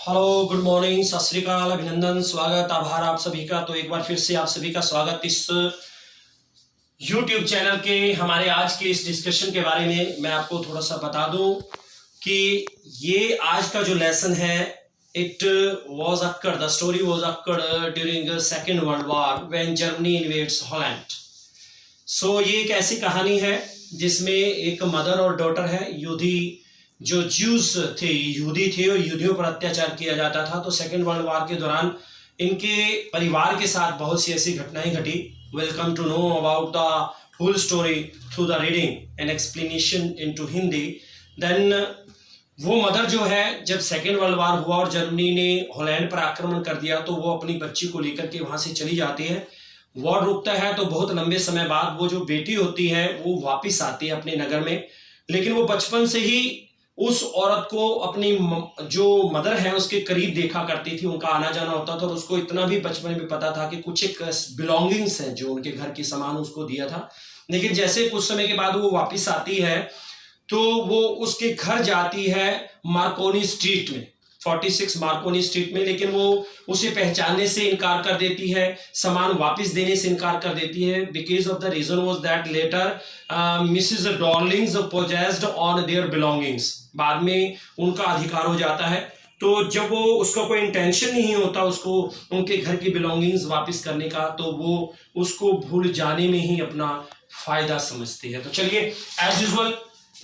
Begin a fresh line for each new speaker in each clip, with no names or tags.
Hello, good morning, सत श्री अकाल, अभिनंदन, स्वागत, आभार आप सभी का। तो एक बार फिर से आप सभी का स्वागत इस YouTube चैनल के हमारे आज के इस डिस्कशन के बारे में। मैं आपको थोड़ा सा बता दूं कि ये आज का जो लेसन है, it was occurred, the story was occurred during second world war when Germany invades Holland. So ये एक ऐसी कहानी है जिसमें एक मदर और डॉटर है। यहूदी जो ज्यूज थे, यहूदी थे और यहूदियों पर अत्याचार किया जाता था। तो सेकेंड वर्ल्ड वॉर के दौरान इनके परिवार के साथ बहुत सी ऐसी घटनाएं घटी। Welcome to know about the whole story through the reading and explanation into Hindi. Then वो मदर जो है, जब सेकेंड वर्ल्ड वॉर हुआ और जर्मनी ने हॉलैंड पर आक्रमण कर दिया तो वो अपनी बच्ची को लेकर के वहां से चली जाती है। वॉर रुकता है तो बहुत लंबे समय बाद वो जो बेटी होती है वो वापिस आती है अपने नगर में। लेकिन वो बचपन से ही उस औरत को अपनी जो मदर है उसके करीब देखा करती थी, उनका आना जाना होता था और उसको इतना भी बचपन में पता था कि कुछ एक बिलोंगिंग्स है जो उनके घर के सामान उसको दिया था। लेकिन जैसे कुछ समय के बाद वो वापस आती है तो वो उसके घर जाती है मार्कोनी स्ट्रीट में, 46 मार्कोनी स्ट्रीट में। लेकिन वो उसे पहचानने से इनकार कर देती है, सामान वापस देने से इनकार कर देती है। Because of the reason was that later Mrs Darling's possessed on their belongings. बाद में उनका अधिकार हो जाता है। तो जब वो उसका कोई इंटेंशन नहीं होता उसको उनके घर की बिलोंगिंग्स वापस करने का, तो वो उसको भूल जाने में ही अपना फायदा समझती है। तो चलिए, as usual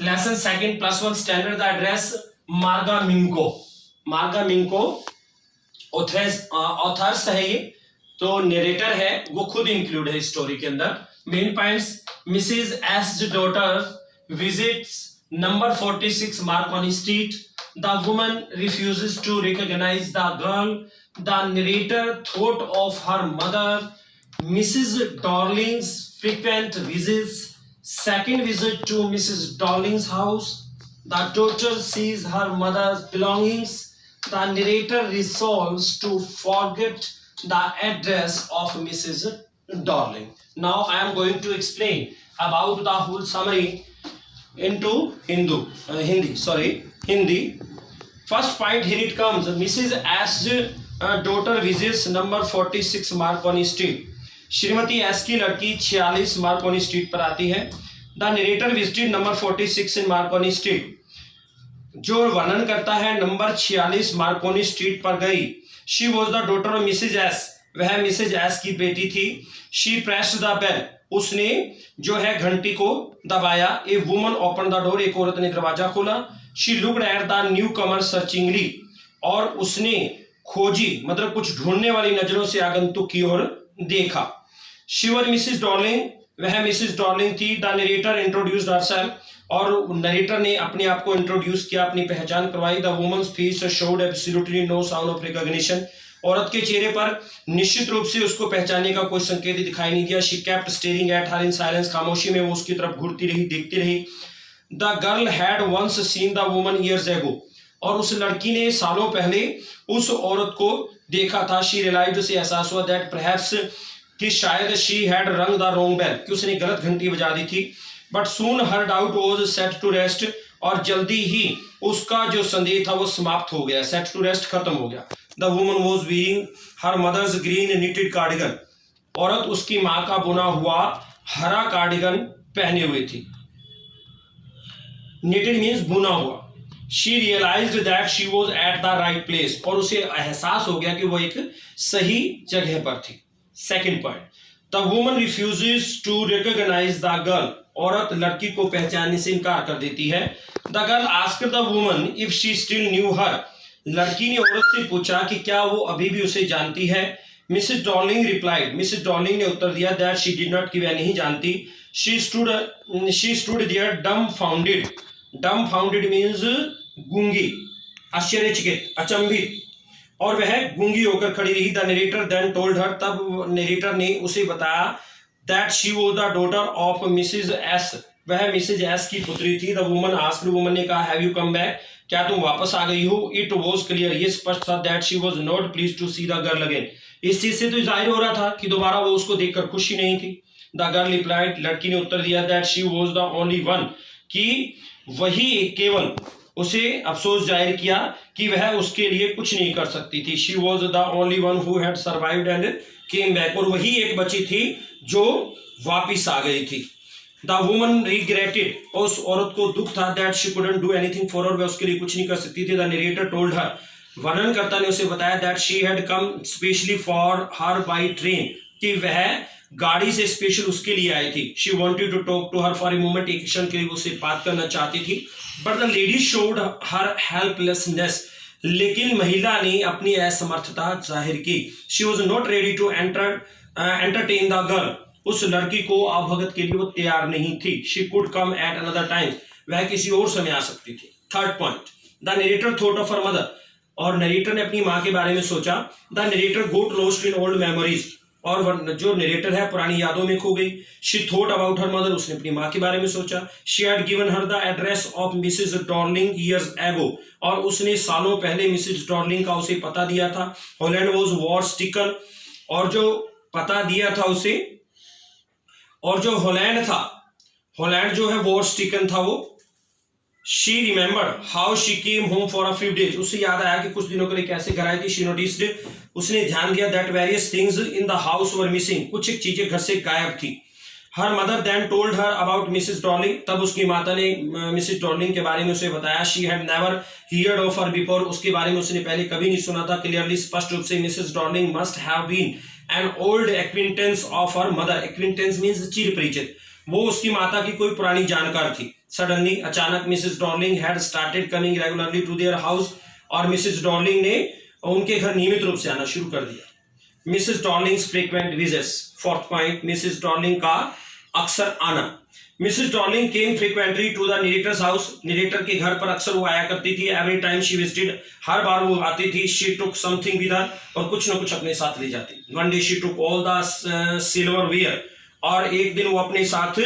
lesson second +1 standard the address Marga Minco authors है ये। तो नरेटर है वो खुद इंक्लूड है स्टोरी के अंदर। Main points: Mrs S daughter visits number 46 Marconi Street. The woman refuses to recognize the girl. The narrator thought of her mother. Mrs. Darling's frequent visits. Second visit to Mrs. Darling's house. The daughter sees her mother's belongings. The narrator resolves to forget the address of Mrs. Darling. Now I am going to explain about the whole summary into Hindi. First point, here it comes. Mrs. As's daughter visits number 46 Marconi Street. Shrimati S की लड़की 46 Marconi street पर आती है। The narrator visited number 46 in Markovnikov street. जो वर्णन करता है number 46 Marconi street पर गई। She was the daughter of Mrs S, वह मिसेज एस की बेटी थी। शी प्रेस्ड द बेल, उसने जो है घंटी को दबाया। A woman open the door, एक औरत ने दरवाजा खोला। She looked at the newcomer searchingly, और उसने खोजी मतलब कुछ ढूंढने वाली नजरों से आगंतुक की ओर देखा। शी वाज मिसेस डॉर्लिंग, वह मिसेस डॉर्लिंग थी। द नरेटर इंट्रोड्यूस्ड हरसेल्फ, और नरेटर ने अपने आप को इंट्रोड्यूस किया, अपनी पहचान करवाई। The woman's face showed absolutely no sound of recognition, औरत के चेहरे पर निश्चित रूप से उसको पहचानने का कोई संकेत दिखाई नहीं दिया। She kept staring at her in silence, खामोशी में वो उसकी तरफ घूरती रही, देखती रही। The girl had once seen the woman years ago, और उस लड़की ने सालों पहले उस औरत को देखा था। शी रियलाइज्ड, उसे एहसास हुआ दैट परहैप्स, कि शायद she had rung the wrong bell, कि उसने गलत घंटी बजा दी थी। But soon her doubt was set to rest, और जल्दी ही उसका जो संदेह था वो समाप्त हो गया, सेट टू रेस्ट खत्म हो गया। The woman was wearing her mother's green knitted cardigan. औरत उसकी माँ का बुना हुआ हरा कार्डिगन पहने हुए थी। Knitted means बुना हुआ। She realized that she was at the right place, और उसे एहसास हो गया कि वो एक सही जगह पर थी। Second point, the woman refuses to recognize the girl. औरत लड़की को पहचानने से इनकार कर देती है। The girl asked the woman if she still knew her. लड़की ने औरत से पूछा कि क्या वो अभी भी उसे जानती है। Mrs Darling replied, Mrs Darling ने उत्तर दिया दैट शी डिड नॉट, कि वह नहीं जानती। She stood there dumbfounded, dumbfounded means गूंगी, आश्चर्यचकित, अचंभित, और वह गूंगी होकर खड़ी रही। The narrator then told her, तब नरेटर ने उसे बताया that she was the daughter of Mrs S, वह मिसेज एस की पुत्री थी। द वुमन आस्क्ड, वुमन ने कहा हैव यू कम बैक, क्या तुम वापस आ गई हो। इट वॉज क्लियर, ये स्पष्ट था that she was not pleased to see the girl again, इस चीज से तो जाहिर हो रहा था कि दोबारा वो उसको देखकर खुशी नहीं थी। द गर्ल रिप्लाइड, लड़की ने उत्तर दिया that she was the only one, कि वही केवल उसे अफसोस जाहिर किया कि वह उसके लिए कुछ नहीं कर सकती थी। She was the only one who had survived and came back, और वही एक बची थी जो वापिस आ गई थी। द वुमन रिग्रेटेड, उस औरत को दुख था, that she couldn't do anything for her, वह उसके लिए कुछ नहीं कर सकती थी। द नरेटर टोल्ड हर, वर्णनकर्ता ने उसे बताया, that she had come specially for her by train, कि वह गाड़ी से स्पेशल उसके लिए आई थी। She wanted to talk to her for a moment, एक क्षण के लिए उससे बात करना चाहती थी। But the lady showed her helplessness, लेकिन महिला ने अपनी असमर्थता जाहिर की। She was not ready to entertain the girl, उस लड़की को अवगत के लिए वो तैयार नहीं थी। She could come at another time, वह किसी और समय आ सकती थी। Third point, the narrator thought of her mother, और नरेटर ने अपनी माँ के बारे में सोचा। The narrator got lost in old memories, और जो नरेटर है पुरानी यादों में खो गई। She thought about her mother, उसने अपनी माँ के बारे में सोचा। She had given her the address of Mrs Darling years ago, और उसने सालों पहले मिसेज डॉर्लिंग का उसे पता दिया था। हॉलैंड वॉज वॉर स्टिकन, और जो पता दिया था उसे, और जो हॉलैंड था, हॉलैंड जो है वॉर स्टिकन था वो। She remembered how she came home for a few days, उसे याद आया कि कुछ दिनों के लिए कैसे घर आई थी। शी नोटिस्ड, उसने ध्यान दिया, that various things in the house were missing, कुछ चीजें घर से गायब थी। Her mother then told her about Mrs Darling, तब उसकी माता ने मिसेस डॉर्लिंग के बारे में उसे बताया। She had never heard of her before, उसके बारे में उसने पहले कभी नहीं सुना था। क्लियरली, स्पष्ट रूप से, Mrs Darling must have been an old acquaintance of her mother, acquaintance means चिर परिचित, वो उसकी माता की कोई पुरानी जानकार थी। सडनली, अचानक, Mrs Darling had started coming regularly to their house, और मिसेस डॉर्लिंग ने उनके घर नियमित रूप से आना शुरू कर दिया। Mrs Darling's frequent visits, fourth point, Mrs Darling का अक्सर आना। Mrs Darling came frequently to the narrator's house, narrator के घर पर अक्सर वो आया करती थी। एवरी टाइम शी विजिटेड, हर बार वो आती थी। She took something with her, और कुछ न कुछ अपने साथ ले जाती। One day she took all the silverware, और एक दिन वो अपने साथ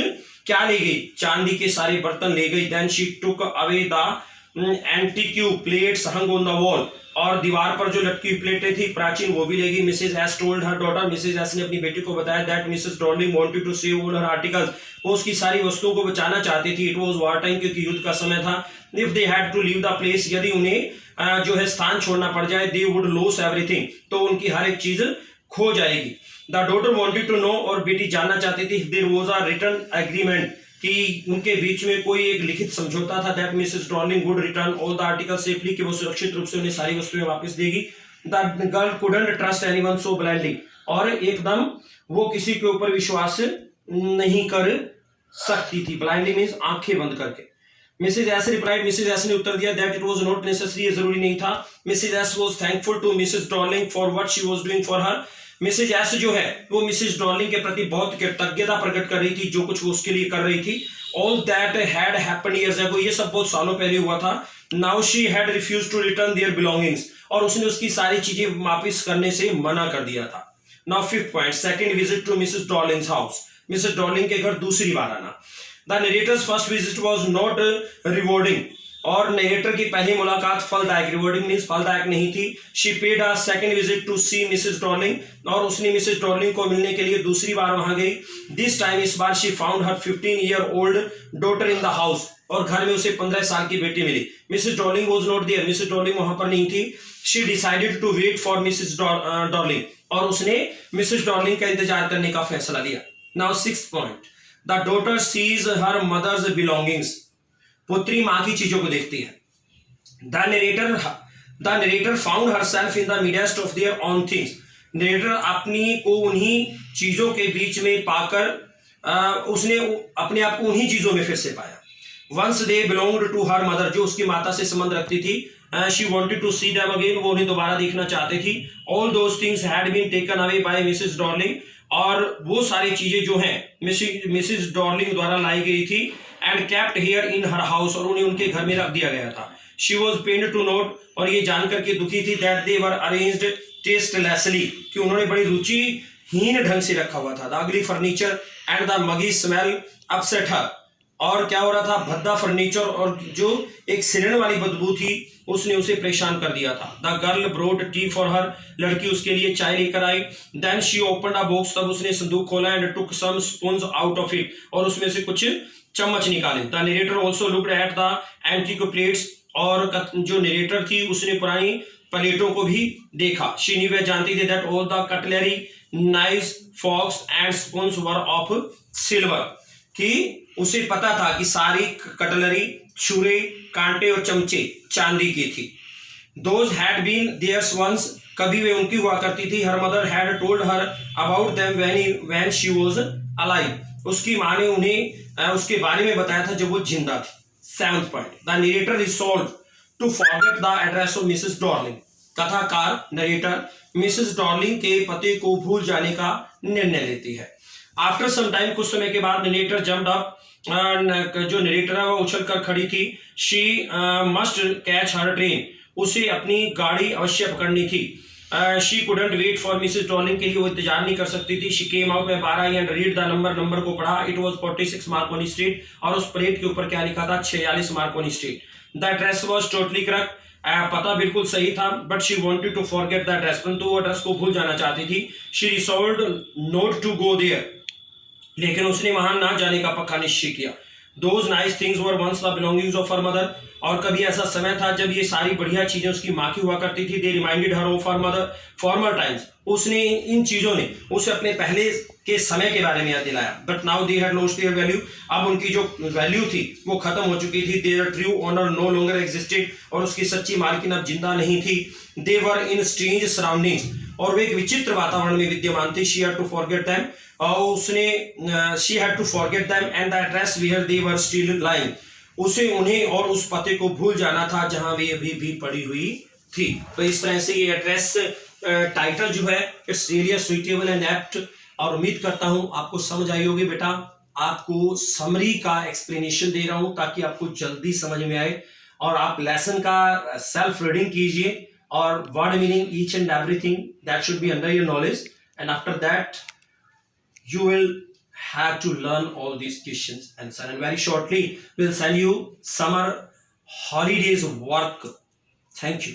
क्या ले गई, चांदी के सारे बर्तन ले गई। Then she took away the antique plates hung on the wall, और दीवार पर जो लटकी हुई प्लेटें थी प्राचीन, वो भी ले गई। Mrs S told her daughter, Mrs S ने अपनी बेटी को बताया, that Mrs Darling wanted to save all her articles, वो उसकी सारी वस्तुओं को बचाना चाहती थी। इट वाज वॉर टाइम, क्योंकि युद्ध का समय था। If they had to leave the place, यदि उन्हें जो है स्थान छोड़ना पड़ जाए, दे वुड लॉस एवरीथिंग, तो उनकी हर एक चीज खो जाएगी। The daughter wanted to know, और बेटी जानना चाहती थी, if there was a written agreement, कि उनके बीच में कोई एक लिखित समझौता था, that Mrs Darling would return all the articles safely, कि वो सुरक्षित रूप से उन्हें सारी वस्तुएं वापस देगी। The girl couldn't trust anyone so blindly, और एकदम वो किसी के ऊपर विश्वास नहीं कर सकती थी। ब्लाइंडली मींस आंखें बंद करके। Mrs S replied, Mrs S ने उत्तर दिया, that it was not necessary, जरूरी नहीं था। Mrs S was thankful to Mrs Darling for what she was doing for her, Mrs S जो है वो मिसेज डॉर्लिंग के प्रति बहुत कृतज्ञता प्रकट कर रही थी, जो कुछ वो उसके लिए कर रही थी। All that had happened years ago, ये सब बहुत सालों पहले हुआ था। Now she had refused to return their belongings, और उसने उसकी सारी चीजें वापस करने से मना कर दिया था। Now fifth point, second visit to Mrs Darling's house, Mrs Darling के घर दूसरी बार आना। The narrator's first visit was not rewarding, और नरेटर की पहली मुलाकात फलदायक, रिवॉर्डिंग मींस फलदायक नहीं थी। She paid a second visit to see Mrs Darling, और उसने मिसेस डॉर्लिंग को मिलने के लिए दूसरी बार वहां गई। दिस टाइम, इस बार, she found her 15-year-old daughter in the house, और घर में उसे 15 साल की बेटी मिली। Mrs Darling was not there, Mrs Darling वहां पर नहीं थी। She decided to wait for Mrs Darling, और उसने मिसेस डॉर्लिंग का इंतजार करने का फैसला लिया। Now sixth point, the daughter sees her mother's belongings, पुत्री मां की चीजों को देखती है। The narrator found herself in the midst of their own things, narrator अपनी को उन्हीं चीजों के बीच में पाकर उसने अपने आप को उन्हीं चीजों में फिर से पाया। Once they belonged to her mother, जो उसकी माता से संबंध रखती थी। She wanted to see them again, वो उन्हें दोबारा देखना चाहती थी। All those things had been taken away by Mrs Darling, और वो सारी चीजें जो हैं मिसेस डॉर्लिंग द्वारा लाई गई थी। And kept here in her house, और उन्हें उनके घर में रख दिया गया था। शी वॉज पेन्ड टू नोट, और ये जानकर के दुखी थी, दैट दे वर अरेंज्ड टेस्टलेसली, कि उन्होंने बड़ी रुचिहीन ढंग से रखा हुआ था। The ugly furniture and the muggy smell upset her, और क्या हो रहा था, भद्दा फर्नीचर और जो एक सिरन वाली बदबू थी उसने उसे परेशान कर दिया था। The girl brought tea for her, लड़की उसके लिए चाय लेकर आई। Then she open a box, तब उसने संदूक खोला। And took some spoons out of it, और उसमें से कुछ चम्मच निकाले। The narrator also looked at the antique plates, और जो नरेटर थी उसने पुरानी प्लेटों को भी देखा। शी न्यू, वह जानती थी that all the cutlery, knives, forks and spoons were of silver, कि उसे पता था कि सारी कटलरी, छुरे, कांटे और चमचे चांदी की थी। Those had been theirs once, कभी वे उनकी हुआ करती थी। Her mother had told her about them when she was alive, उसकी माँ ने उन्हें उसके बारे में बताया था जब वो जिंदा थी। 7th point, the narrator resolved to forget the address of Mrs Darling, कथाकार नरेटर मिसेस डॉर्लिंग के पते को भूल जाने का निर्णय लेती है। आफ्टर सम टाइम, कुछ समय के बाद, नरेटर जम्प्ड अप, जो नरेटर है वो उछल कर खड़ी थी। She must catch her train, उसे अपनी गाड़ी अवश्य पकड़नी थी। She couldn't wait for Mrs Darling, के लिए वो इंतजार नहीं कर सकती थी। शी केम आउट, में बाहर आई एंड रीड द नंबर को पढ़ा। इट वाज 46 मार्कोनी स्ट्रीट, और उस प्लेट के ऊपर क्या लिखा था? 46 Marconi street. The address was totally correct, पता बिल्कुल सही था। But she wanted to forget the address, परंतु वो एड्रेस को भूल जाना चाहती थी। She resolved not to go there, लेकिन उसने वहां ना जाने का पक्का निश्चय किया। Those nice things were once the belongings of her mother, और कभी ऐसा समय था जब ये सारी बढ़िया चीजें उसकी माँ की हुआ करती थी। They reminded her of her mother former times, उसने इन चीजों ने उसे अपने पहले के समय के बारे में याद दिलाया। But now they had lost their value, अब उनकी जो वैल्यू थी वो खत्म हो चुकी थी। Their true owner no longer existed, और उसकी सच्ची मालकिन अब जिंदा नहीं थी। They were in strange surroundings, और वे एक विचित्र वातावरण में विद्यमान थे। She had to forget them, और उसने she had to forget them and the address where they were still lying, उसे उन्हें और उस पते को भूल जाना था जहां वे अभी भी पड़ी हुई थी। तो इस तरह से ये एड्रेस टाइटल जो है it's really suitable and apt, और उम्मीद करता हूं आपको समझ आई होगी। बेटा आपको समरी का एक्सप्लेनेशन दे रहा हूं ताकि आपको जल्दी समझ में आए, और आप लेसन का सेल्फ रीडिंग कीजिए, और word meaning each and everything that should be under your knowledge, and after that you will have to learn all these questions answer, and very shortly we'll send you summer holidays work. Thank you.